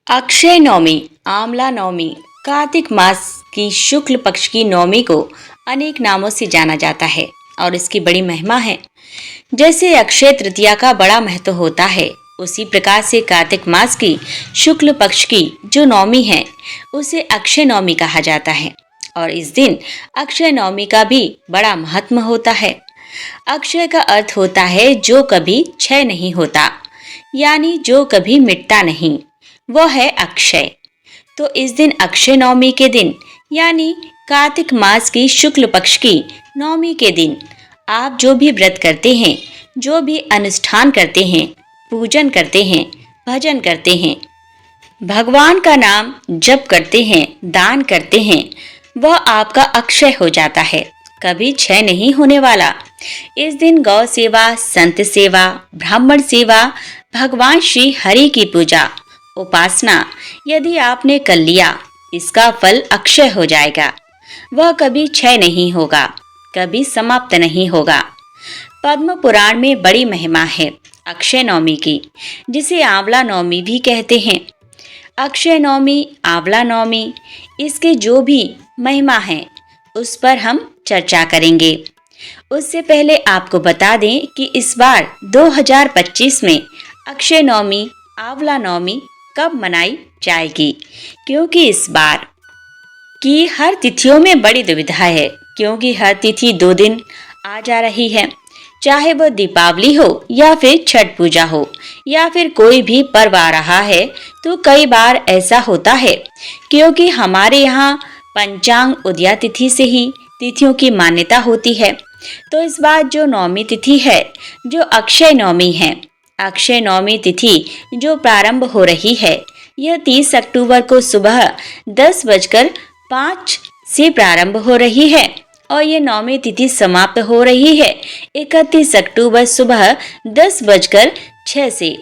अक्षय नवमी, आंवला नवमी, कार्तिक मास की शुक्ल पक्ष की नवमी को अनेक नामों से जाना जाता है और इसकी बड़ी महिमा है। जैसे अक्षय तृतीया का बड़ा महत्व होता है, उसी प्रकार से कार्तिक मास की शुक्ल पक्ष की जो नवमी है उसे अक्षय नवमी कहा जाता है और इस दिन अक्षय नवमी का भी बड़ा महत्व होता है। अक्षय का अर्थ होता है जो कभी क्षय नहीं होता, यानी जो कभी मिटता नहीं, वो है अक्षय। तो इस दिन अक्षय नवमी के दिन यानी कार्तिक मास की शुक्ल पक्ष की नवमी के दिन आप जो भी व्रत करते हैं, जो भी अनुष्ठान करते हैं, पूजन करते हैं, भजन करते हैं, भगवान का नाम जप करते हैं, दान करते हैं, वह आपका अक्षय हो जाता है, कभी क्षय नहीं होने वाला। इस दिन गौ सेवा, संत सेवा, ब्राह्मण सेवा, भगवान श्री हरि की पूजा, उपासना यदि आपने कर लिया, इसका फल अक्षय हो जाएगा। वह कभी क्षय नहीं होगा, कभी समाप्त नहीं होगा। पद्म पुराण में बड़ी महिमा है अक्षय नवमी की, जिसे आंवला नवमी भी कहते हैं। अक्षय नवमी, आंवला नवमी, इसके जो भी महिमा है उस पर हम चर्चा करेंगे। उससे पहले आपको बता दें कि इस बार 2025 में अक्षय नवमी, आंवला नवमी कब मनाई जाएगी, क्योंकि इस बार की हर तिथियों में बड़ी दुविधा है, क्योंकि हर तिथि 2 दिन आ जा रही है। चाहे वह दीपावली हो या फिर छठ पूजा हो या फिर कोई भी पर्व आ रहा है, तो कई बार ऐसा होता है, क्योंकि हमारे यहाँ पंचांग उदया तिथि से ही तिथियों की मान्यता होती है। तो इस बार जो नवमी तिथि है, जो अक्षय नवमी है, अक्षय नवमी तिथि जो प्रारंभ हो रही है, यह 30 अक्टूबर को सुबह 10:05 से प्रारंभ हो रही है और ये नवमी तिथि समाप्त हो रही है 31 अक्टूबर सुबह 10:06 से।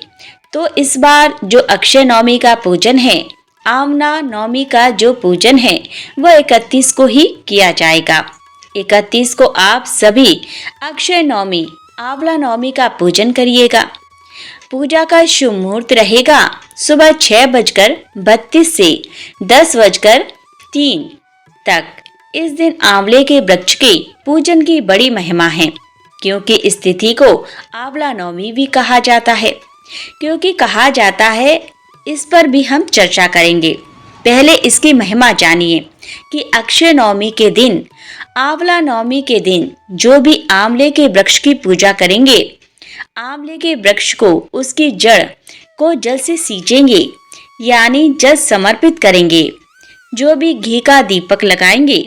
तो इस बार जो अक्षय नवमी का पूजन है, आंवला नवमी का जो पूजन है, वह 31 को ही किया जाएगा। 31 को आप सभी अक्षय नवमी, आंवला नवमी का पूजन करिएगा। पूजा का शुभ मुहूर्त रहेगा सुबह 6:32 से 10:03 तक। इस दिन आंवले के वृक्ष के पूजन की बड़ी महिमा है, क्योंकि इस तिथि को आंवला नवमी भी कहा जाता है। क्योंकि कहा जाता है, इस पर भी हम चर्चा करेंगे। पहले इसकी महिमा जानिए कि अक्षय नवमी के दिन, आंवला नवमी के दिन जो भी आंवले के वृक्ष की पूजा करेंगे, आंवले के वृक्ष को, उसकी जड़ को जल से सींचेंगे, यानी जल समर्पित करेंगे। जो भी घी का दीपक लगाएंगे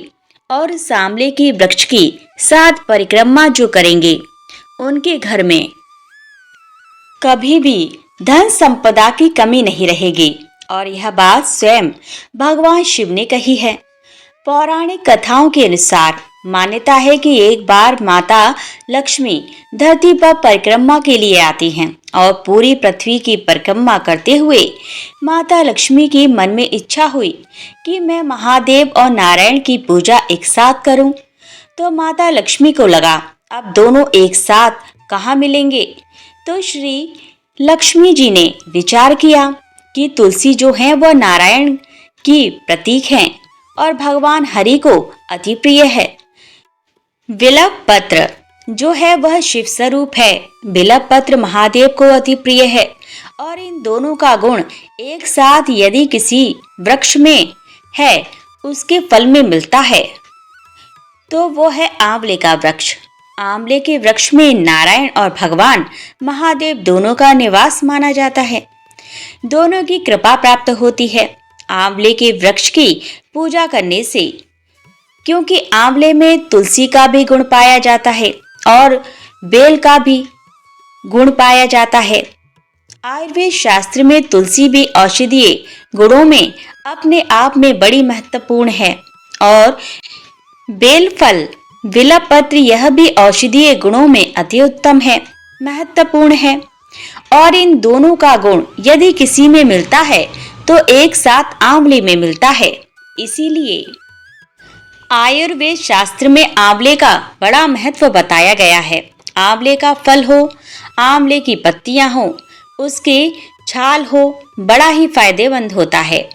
और इस आंवले के वृक्ष की 7 परिक्रमा जो करेंगे, उनके घर में कभी भी धन संपदा की कमी नहीं रहेगी। और यह बात स्वयं भगवान शिव ने कही है। पौराणिक कथाओं के अनुसार मान्यता है कि एक बार माता लक्ष्मी धरती पर परिक्रमा के लिए आती हैं और पूरी पृथ्वी की परिक्रमा करते हुए माता लक्ष्मी की मन में इच्छा हुई कि मैं महादेव और नारायण की पूजा एक साथ करूं। तो माता लक्ष्मी को लगा, अब दोनों एक साथ कहाँ मिलेंगे। तो श्री लक्ष्मी जी ने विचार किया कि तुलसी जो है वह नारायण की प्रतीक है और भगवान हरि को अति प्रिय है। बिल्व पत्र जो है वह शिव स्वरूप है। बिल्व पत्र महादेव को अति प्रिय है और इन दोनों का गुण एक साथ यदि किसी वृक्ष में है, उसके फल में मिलता है, तो वो है आंवले का वृक्ष। आंवले के वृक्ष में नारायण और भगवान महादेव दोनों का निवास माना जाता है। दोनों की कृपा प्राप्त होती है आंवले के वृक्ष की पूजा करने से, क्योंकि आंवले में तुलसी का भी गुण पाया जाता है और बेल का भी गुण पाया जाता है। आयुर्वेद शास्त्र में तुलसी भी औषधीय गुणों में अपने आप में बड़ी महत्वपूर्ण है और बेल फल, बिल्व पत्र, यह भी औषधीय गुणों में अति उत्तम है, महत्वपूर्ण है। और इन दोनों का गुण यदि किसी में मिलता है तो एक साथ आंवले में मिलता है। इसीलिए आयुर्वेद शास्त्र में आंवले का बड़ा महत्व बताया गया है। आंवले का फल हो, आंवले की पत्तियां हो, उसके छाल हो, बड़ा ही फायदेमंद होता है।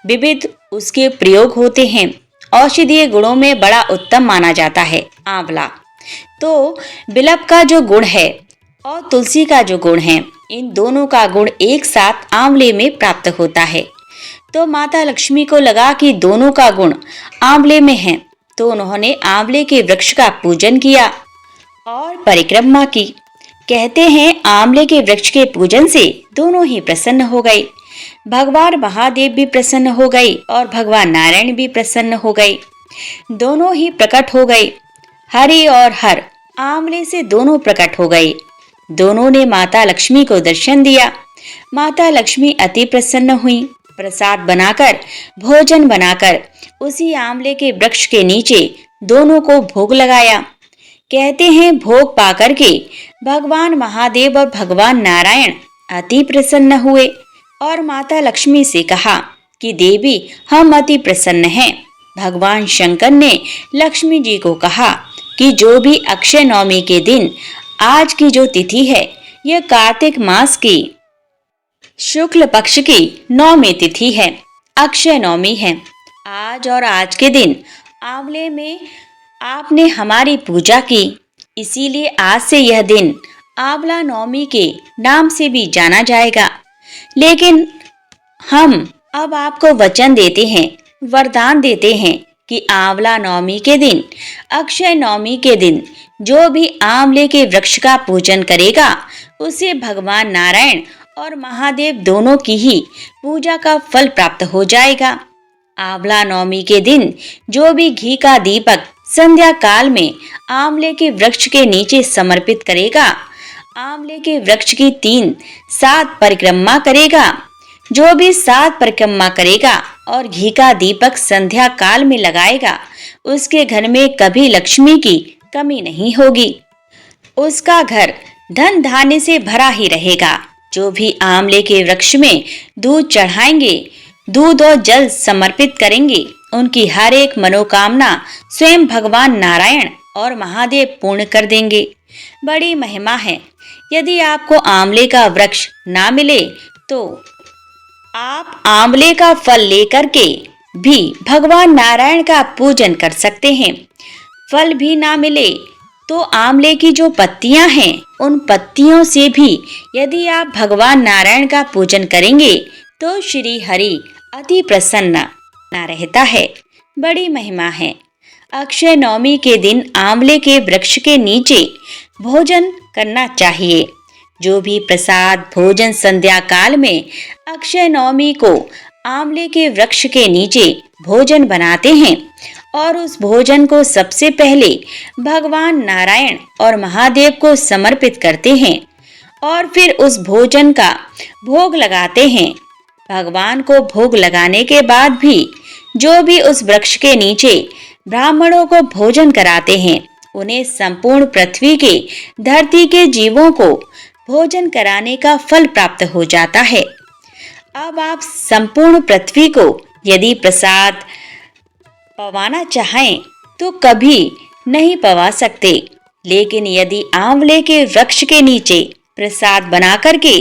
विविध उसके प्रयोग होते हैं। औषधीय गुणों में बड़ा उत्तम माना जाता है आंवला। तो बिलव का जो गुण है और तुलसी का जो गुण है, इन दोनों का गुण एक साथ आंवले में प्राप्त होता है। तो माता लक्ष्मी को लगा कि दोनों का गुण आंवले में है, तो उन्होंने आंवले के वृक्ष का पूजन किया और परिक्रमा की। कहते हैं आंवले के वृक्ष के पूजन से दोनों ही प्रसन्न हो गए। भगवान महादेव भी प्रसन्न हो गए और भगवान नारायण भी प्रसन्न हो गए। दोनों ही प्रकट हो गए। हरि और हर आंवले से दोनों प्रकट हो गए। दोनों ने माता लक्ष्मी को दर्शन दिया। माता लक्ष्मी अति प्रसन्न हुई। प्रसाद बनाकर, भोजन बनाकर उसी आंवले के वृक्ष के नीचे दोनों को भोग लगाया। कहते हैं भोग पाकर के भगवान महादेव और भगवान नारायण अति प्रसन्न हुए और माता लक्ष्मी से कहा कि देवी, हम अति प्रसन्न हैं। भगवान शंकर ने लक्ष्मी जी को कहा कि जो भी अक्षय नवमी के दिन, आज की जो तिथि है, यह कार्तिक मास की शुक्ल पक्ष की नवमी तिथि है, अक्षय नवमी है। आज और आज के दिन आंवले में आपने हमारी पूजा की, इसीलिए आज से यह दिन आंवला नवमी के नाम से भी जाना जाएगा। लेकिन हम अब आपको वचन देते हैं, वरदान देते हैं कि आंवला नवमी के दिन, अक्षय नवमी के दिन जो भी आंवले के वृक्ष का पूजन करेगा, उसे भगवान नारायण और महादेव दोनों की ही पूजा का फल प्राप्त हो जाएगा। आंवला नवमी के दिन जो भी घी का दीपक संध्या काल में आंवले के वृक्ष के नीचे समर्पित करेगा, आंवले के वृक्ष की 7 परिक्रमा करेगा, जो भी 7 परिक्रमा करेगा और घी का दीपक संध्या काल में लगाएगा, उसके घर में कभी लक्ष्मी की कमी नहीं होगी। उसका घर धन धान्य से भरा ही रहेगा। जो भी आंवले के वृक्ष में दूध चढ़ाएंगे, दूध और जल समर्पित करेंगे, उनकी हर एक मनोकामना स्वयं भगवान नारायण और महादेव पूर्ण कर देंगे। बड़ी महिमा है। यदि आपको आंवले का वृक्ष ना मिले तो आप आंवले का फल लेकर के भी भगवान नारायण का पूजन कर सकते हैं। फल भी ना मिले तो आंवले की जो पत्तियां हैं, उन पत्तियों से भी यदि आप भगवान नारायण का पूजन करेंगे तो श्री हरि अति प्रसन्न रहता है। बड़ी महिमा है। अक्षय नवमी के दिन आंवले के वृक्ष के नीचे भोजन करना चाहिए। जो भी प्रसाद भोजन संध्या काल में अक्षय नवमी को आंवले के वृक्ष के नीचे भोजन बनाते हैं और उस भोजन को सबसे पहले भगवान नारायण और महादेव को समर्पित करते हैं और फिर उस भोजन का भोग लगाते हैं। भगवान को भोग लगाने के बाद भी जो भी उस वृक्ष के नीचे ब्राह्मणों को भोजन कराते हैं, उन्हें संपूर्ण पृथ्वी के धरती के जीवों को भोजन कराने का फल प्राप्त हो जाता है। अब आप संपूर्ण पृथ्वी को यदि प्रसाद पवाना चाहें तो कभी नहीं पवा सकते, लेकिन यदि आंवले के वृक्ष के नीचे प्रसाद बना करके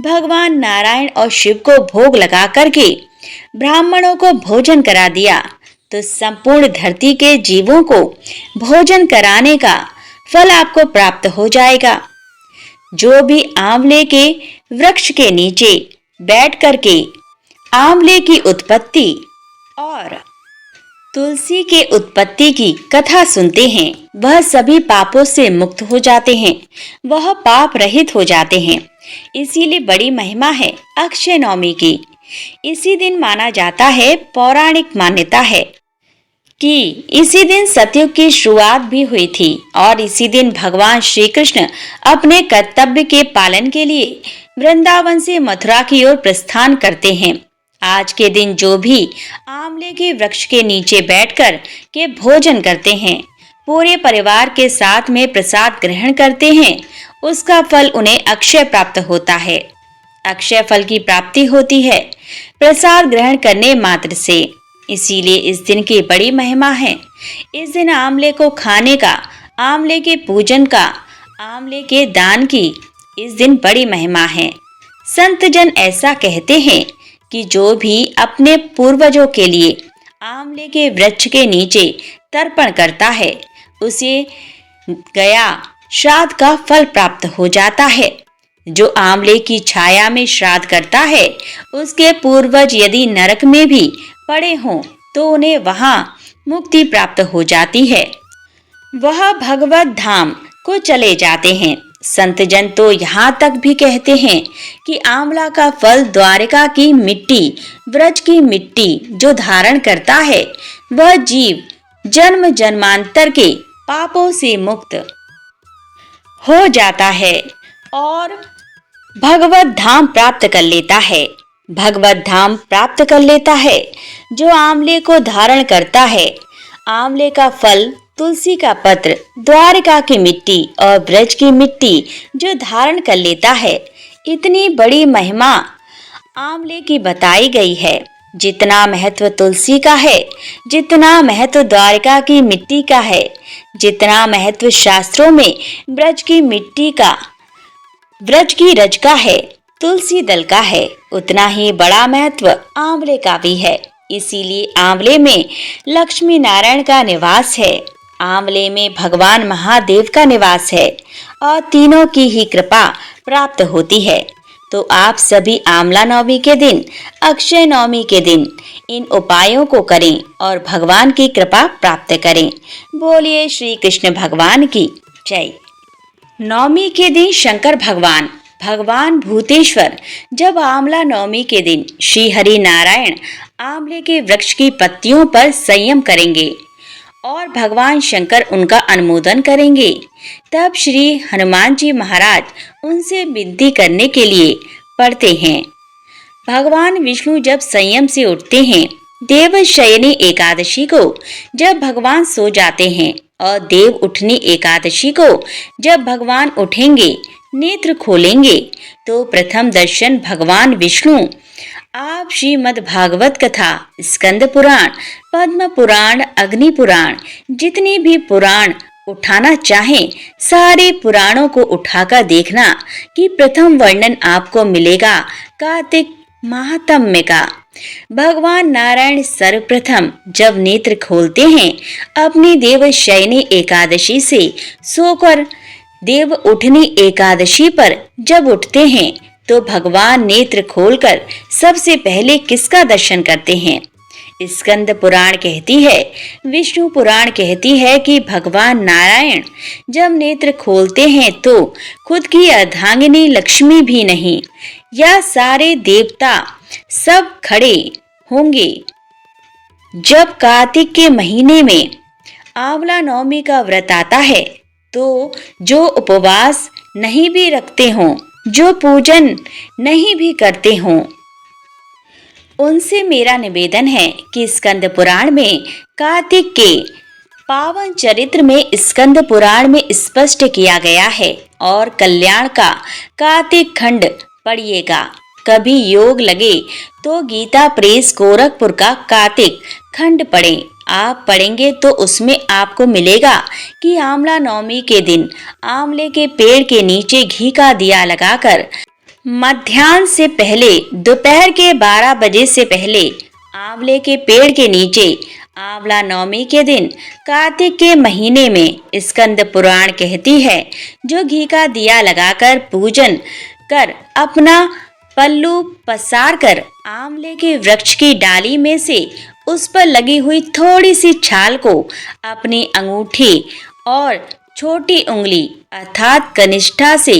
भगवान नारायण और शिव को भोग लगा करके ब्राह्मणों को भोजन करा दिया तो संपूर्ण धरती के जीवों को भोजन कराने का फल आपको प्राप्त हो जाएगा। जो भी आंवले के वृक्ष के नीचे बैठ करके आंवले की उत्पत्ति और तुलसी के उत्पत्ति की कथा सुनते हैं, वह सभी पापों से मुक्त हो जाते हैं, वह पाप रहित हो जाते हैं। इसीलिए बड़ी महिमा है अक्षय नवमी की। इसी दिन माना जाता है, पौराणिक मान्यता है कि इसी दिन सतयुग की शुरुआत भी हुई थी और इसी दिन भगवान श्री कृष्ण अपने कर्तव्य के पालन के लिए वृंदावन से मथुरा की ओर प्रस्थान करते हैं। आज के दिन जो भी आंवले के वृक्ष के नीचे बैठकर के भोजन करते हैं, पूरे परिवार के साथ में प्रसाद ग्रहण करते हैं, उसका फल उन्हें अक्षय प्राप्त होता है। अक्षय फल की प्राप्ति होती है प्रसाद ग्रहण करने मात्र से। इसीलिए इस दिन की बड़ी महिमा है। इस दिन आंवले को खाने का, आंवले के पूजन का, आंवले के दान की इस दिन बड़ी महिमा है। संत जन ऐसा कहते हैं कि जो भी अपने पूर्वजों के लिए आंवले के वृक्ष के नीचे तर्पण करता है उसे गया श्राद्ध का फल प्राप्त हो जाता है। जो आंवले की छाया में श्राद्ध करता है उसके पूर्वज यदि नरक में भी पड़े हों तो उन्हें वहां मुक्ति प्राप्त हो जाती है, वह भगवत धाम को चले जाते हैं। संत जन तो यहाँ तक भी कहते हैं कि आंवला का फल द्वारिका की मिट्टी, ब्रज की मिट्टी जो धारण करता है वह जीव जन्म जन्मांतर के पापों से मुक्त हो जाता है और भगवत धाम प्राप्त कर लेता है। भगवत धाम प्राप्त कर लेता है जो आंवले को धारण करता है। आंवले का फल, तुलसी का पत्र, द्वारिका की मिट्टी और ब्रज की मिट्टी जो धारण कर लेता है। इतनी बड़ी महिमा आंवले की बताई गई है। जितना महत्व तुलसी का है, जितना महत्व द्वारिका की मिट्टी का है, जितना महत्व शास्त्रों में ब्रज की मिट्टी का, ब्रज की रज का है, तुलसी दल का है, उतना ही बड़ा महत्व आंवले का भी है। इसीलिए आंवले में लक्ष्मी नारायण का निवास है, आंवले में भगवान महादेव का निवास है और तीनों की ही कृपा प्राप्त होती है। तो आप सभी आंवला नवमी के दिन, अक्षय नवमी के दिन इन उपायों को करें और भगवान की कृपा प्राप्त करें। बोलिए श्री कृष्ण भगवान की जय। नवमी के दिन शंकर भगवान भूतेश्वर जब आंवला नवमी के दिन श्री हरि नारायण आंवले के वृक्ष की पत्तियों पर संयम करेंगे और भगवान शंकर उनका अनुमोदन करेंगे, तब श्री हनुमान जी महाराज उनसे विनती करने के लिए पढ़ते हैं। भगवान विष्णु जब संयम से उठते हैं, देवशयनी एकादशी को जब भगवान सो जाते हैं और देव उठनी एकादशी को जब भगवान उठेंगे, नेत्र खोलेंगे, तो प्रथम दर्शन भगवान विष्णु आप श्रीमद् भागवत कथा, स्कंद पुराण, पद्म पुराण, अग्नि पुराण, जितने भी पुराण उठाना चाहें सारे पुराणों को उठाकर देखना कि प्रथम वर्णन आपको मिलेगा कार्तिक महात्म्य का। भगवान नारायण सर्वप्रथम जब नेत्र खोलते हैं अपनी देवशयनी एकादशी से सोकर, देव उठनी एकादशी पर जब उठते हैं तो भगवान नेत्र खोलकर सबसे पहले किसका दर्शन करते हैं? स्कंद पुराण कहती है, विष्णु पुराण कहती है कि भगवान नारायण जब नेत्र खोलते हैं तो खुद की अर्धांगिनी लक्ष्मी भी नहीं, या सारे देवता सब खड़े होंगे। जब कार्तिक के महीने में आंवला नवमी का व्रत आता है तो जो उपवास नहीं भी रखते हों, जो पूजन नहीं भी करते हों, उनसे मेरा निवेदन है कि स्कंद पुराण में कार्तिक के पावन चरित्र में स्कंद पुराण में स्पष्ट किया गया है और कल्याण का कार्तिक खंड पढ़िएगा। कभी योग लगे तो गीता प्रेस गोरखपुर का कार्तिक खंड पढ़ें। आप पढ़ेंगे तो उसमें आपको मिलेगा कि आंवला नवमी के दिन आंवले के पेड़ के नीचे घी का दिया लगाकर मध्याह्न से पहले, दोपहर के 12 बजे से पहले आंवले के पेड़ के नीचे आंवला नवमी के दिन कार्तिक के महीने में स्कंद पुराण कहती है, जो घी का दिया लगाकर पूजन कर अपना पल्लू पसार कर आंवले के वृक्ष की डाली में से उस पर लगी हुई थोड़ी सी छाल को अपनी अंगूठी और छोटी उंगली अर्थात कनिष्ठा से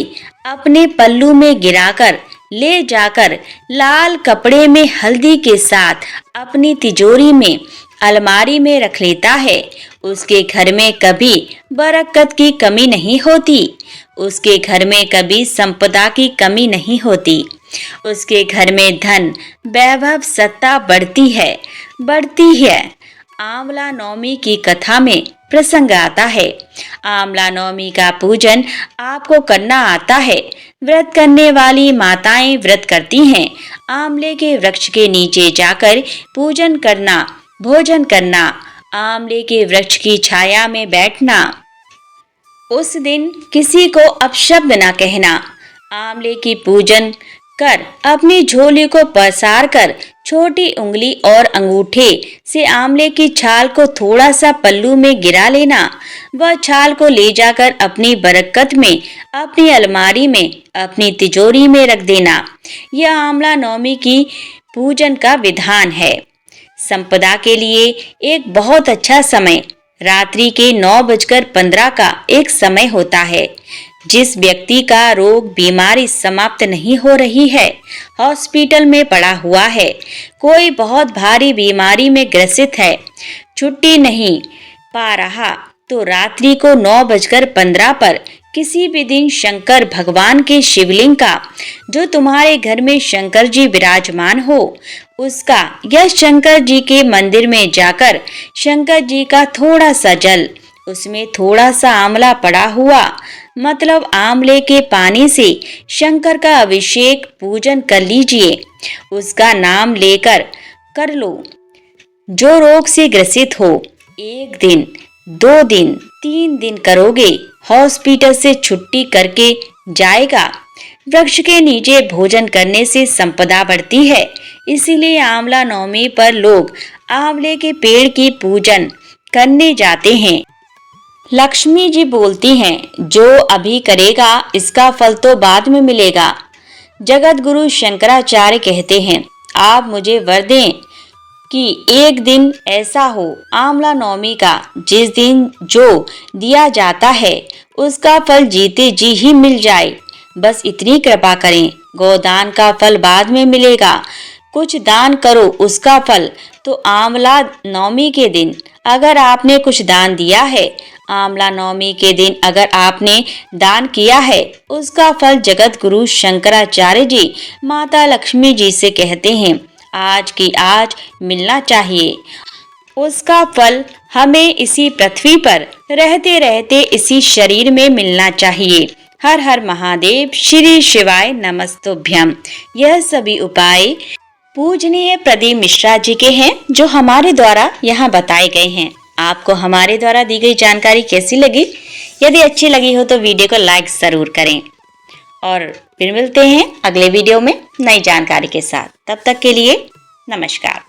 अपने पल्लू में गिराकर ले जाकर लाल कपड़े में हल्दी के साथ अपनी तिजोरी में, अलमारी में रख लेता है। उसके घर में कभी बरकत की कमी नहीं होती, उसके घर में कभी संपदा की कमी नहीं होती, उसके घर में धन, वैभव, सत्ता बढ़ती है। आंवला नवमी की कथा में प्रसंग आता है। आंवला नवमी का पूजन आपको करना आता है। व्रत करने वाली माताएं व्रत करती हैं। आंवले के वृक्ष के नीचे जाकर पूजन करना, भोजन करना, आंवले के वृक्ष की छाया में बैठना। उस दिन किसी को अपशब्द न कहना। आंवले की पूजन कर अपनी झोली को पसार कर छोटी उंगली और अंगूठे से आंवले की छाल को थोड़ा सा पल्लू में गिरा लेना। वह छाल को ले जाकर अपनी बरकत में, अपनी अलमारी में, अपनी तिजोरी में रख देना। यह आंवला नवमी की पूजन का विधान है। संपदा के लिए एक बहुत अच्छा समय रात्रि के 9:15 का एक समय होता है। जिस व्यक्ति का रोग बीमारी समाप्त नहीं हो रही है, हॉस्पिटल में पड़ा हुआ है, कोई बहुत भारी बीमारी में ग्रसित है, छुट्टी नहीं पा रहा, तो रात्रि को 9:15 पर किसी भी दिन शंकर भगवान के शिवलिंग का, जो तुम्हारे घर में शंकर जी विराजमान हो, उसका या शंकर जी के मंदिर में जाकर शंकर जी का थोड़ा सा जल, उसमें थोड़ा सा आंवला पड़ा हुआ, मतलब आंवले के पानी से शंकर का अभिषेक पूजन कर लीजिए। उसका नाम लेकर कर लो। जो रोग से ग्रसित हो, 1 दिन, 2 दिन, 3 दिन करोगे, हॉस्पिटल से छुट्टी करके जाएगा। वृक्ष के नीचे भोजन करने से संपदा बढ़ती है, इसीलिए आंवला नवमी पर लोग आंवले के पेड़ की पूजन करने जाते हैं। लक्ष्मी जी बोलती हैं, जो अभी करेगा इसका फल तो बाद में मिलेगा। जगत गुरु शंकराचार्य कहते हैं, आप मुझे वर दें कि एक दिन ऐसा हो आंवला नवमी का, जिस दिन जो दिया जाता है उसका फल जीते जी ही मिल जाए। बस इतनी कृपा करें। गोदान का फल बाद में मिलेगा। कुछ दान करो, उसका फल तो आंवला नवमी के दिन अगर आपने कुछ दान दिया है, आंवला नवमी के दिन अगर आपने दान किया है, उसका फल जगत गुरु शंकराचार्य जी माता लक्ष्मी जी से कहते हैं, आज की आज मिलना चाहिए। उसका फल हमें इसी पृथ्वी पर रहते रहते इसी शरीर में मिलना चाहिए। हर हर महादेव, श्री शिवाय नमस्तुभ्यम। यह सभी उपाय पूजनीय प्रदीप मिश्रा जी के हैं, जो हमारे द्वारा यहाँ बताए गए हैं। आपको हमारे द्वारा दी गई जानकारी कैसी लगी? यदि अच्छी लगी हो तो वीडियो को लाइक जरूर करें और फिर मिलते हैं अगले वीडियो में नई जानकारी के साथ। तब तक के लिए नमस्कार।